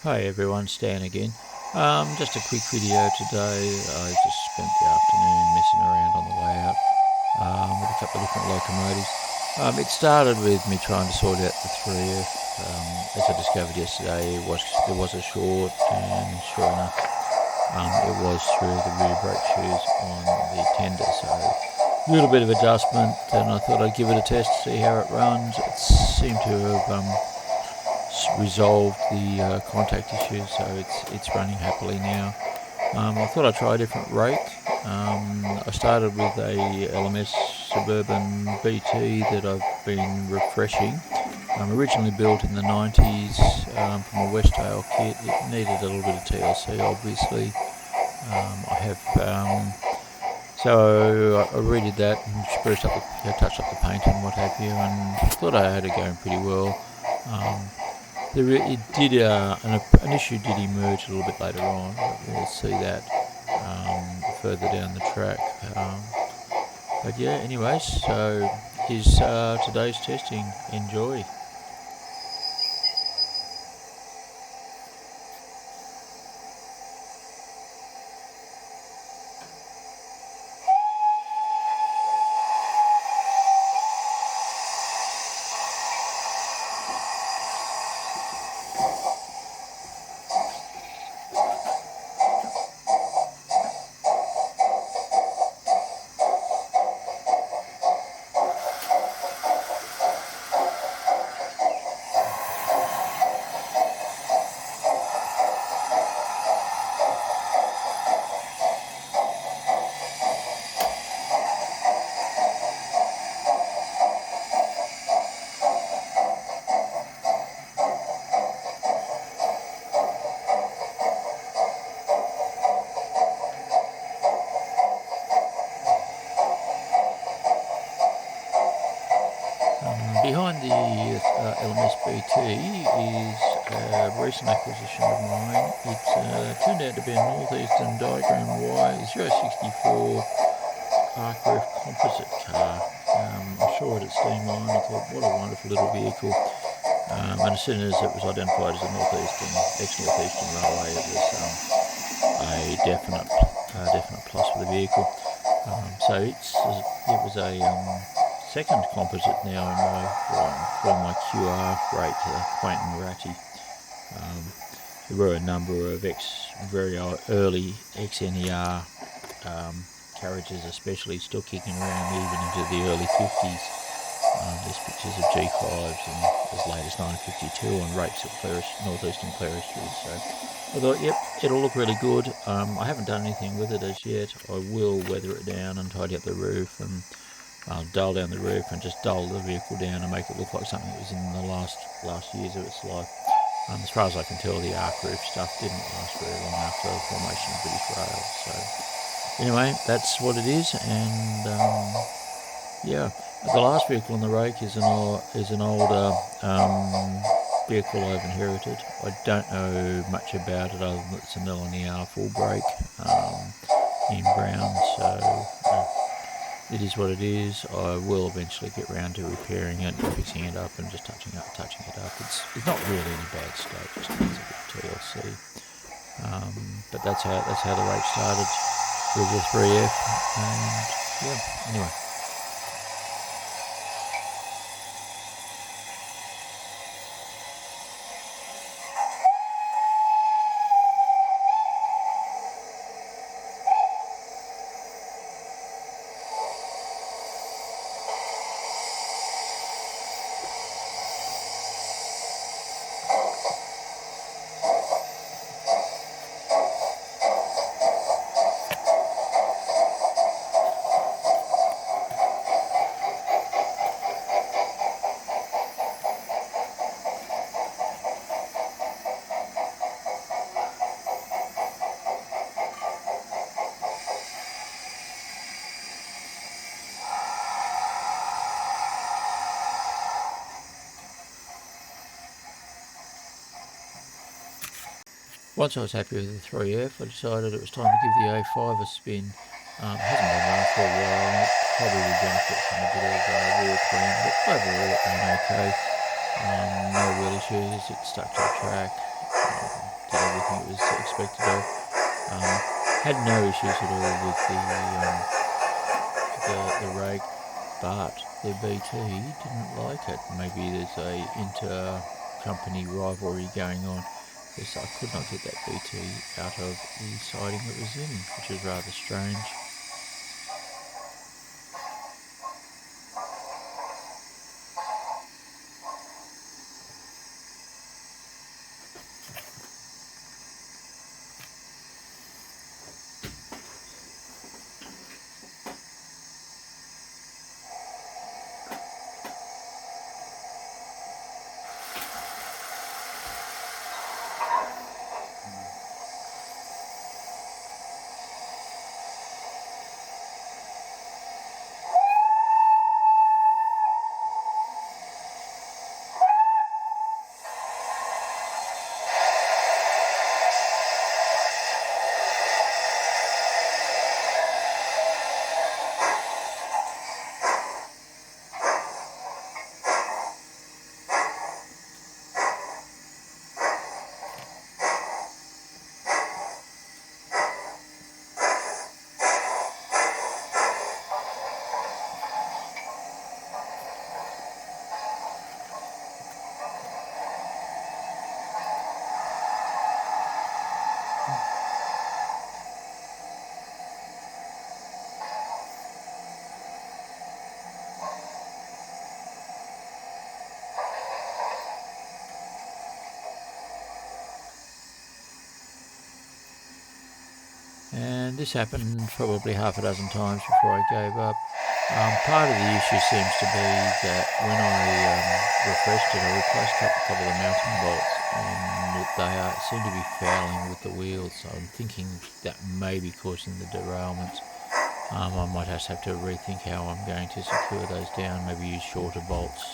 Hi everyone, Stan again. Just a quick video today. I just spent the afternoon messing around on the way out with a couple of different locomotives. It started with me trying to sort out the 3F. As I discovered yesterday, there was a short, and sure enough, it was through the rear brake shoes on the tender. So a little bit of adjustment, and I thought I'd give it a test to see how it runs. It seemed to have resolved the contact issues, so it's running happily now. I thought I'd try a different rake. I started with a LMS Suburban BT that I've been refreshing. Originally built in the 90s from a West Tail kit. It needed a little bit of TLC, obviously. I have so I redid that and spruced up, touched up the paint and what have you, and thought I had it going pretty well. It did an issue did emerge a little bit later on, but we'll see that further down the track. But yeah, anyways, so here's today's testing. Enjoy. Behind the LMS BT is a recent acquisition of mine. It turned out to be a Northeastern Diagram Y064 arc roof composite car. I saw it at Steamline. I thought, what a wonderful little vehicle. And as soon as it was identified as a ex-Northeastern Railway, it was a definite plus for the vehicle. So it was a second composite now in my QR rate, Quaint and Ratty. There were a number of very early XNER carriages, especially, still kicking around even into the early 50s. There's pictures of G5s and as late as 1952 on rakes at Northeastern Clerestories. So I thought, yep, it'll look really good. I haven't done anything with it as yet. I will weather it down and tidy up the roof and dull down the roof and just dull the vehicle down and make it look like something that was in the last years of its life. As far as I can tell, the arc roof stuff didn't last very long after the formation of British Rail. So anyway, that's what it is, and yeah. The last vehicle on the rake is an older vehicle I've inherited. I don't know much about it other than it's an LNER full brake in brown, so it is what it is. I will eventually get round to repairing it, fixing it up, and just touching it up. It's not really in a bad state, just needs a bit of TLC. But that's how the rake started with the 3F, and yeah. Anyway. Once I was happy with the 3F, I decided it was time to give the A5 a spin. It hasn't been running for a while. It probably would benefit from a bit of wheel clean, but overall it went okay. No real issues. It stuck to the track. think it was expected of. Had no issues at all with the rake, but the BT didn't like it. Maybe there's a inter-company rivalry going on, because I could not get that BT out of the siding it was in, which is rather strange. And this happened probably half a dozen times before I gave up. Part of the issue seems to be that when I refreshed it, I replaced a couple of the mounting bolts, and they seem to be fouling with the wheels, so I'm thinking that may be causing the derailments. I might just have to rethink how I'm going to secure those down, maybe use shorter bolts.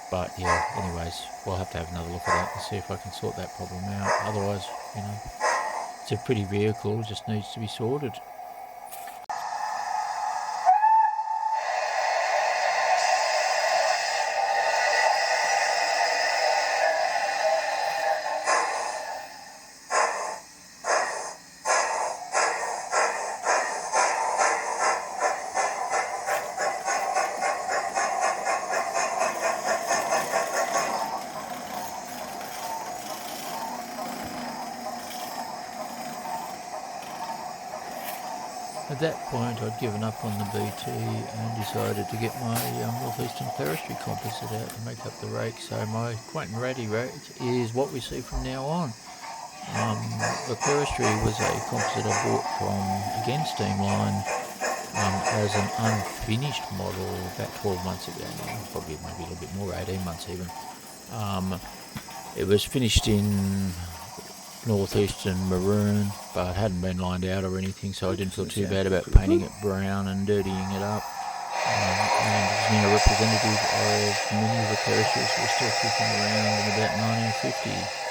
But yeah, anyways, we'll have to have another look at that and see if I can sort that problem out. Otherwise, it's a pretty vehicle, just needs to be sorted. At that point, I'd given up on the BT and decided to get my Northeastern Clerestory composite out to make up the rake. So my quaint and ratty rake is what we see from now on. The Clerestory was a composite I bought from, again, Steamline, as an unfinished model about 12 months ago now, probably maybe a little bit more, 18 months even. It was finished in Northeastern maroon, but hadn't been lined out or anything, so I didn't feel too bad about painting it brown and dirtying it up. And it's now representative of many of the Clerestories we're still kicking around in about 1950.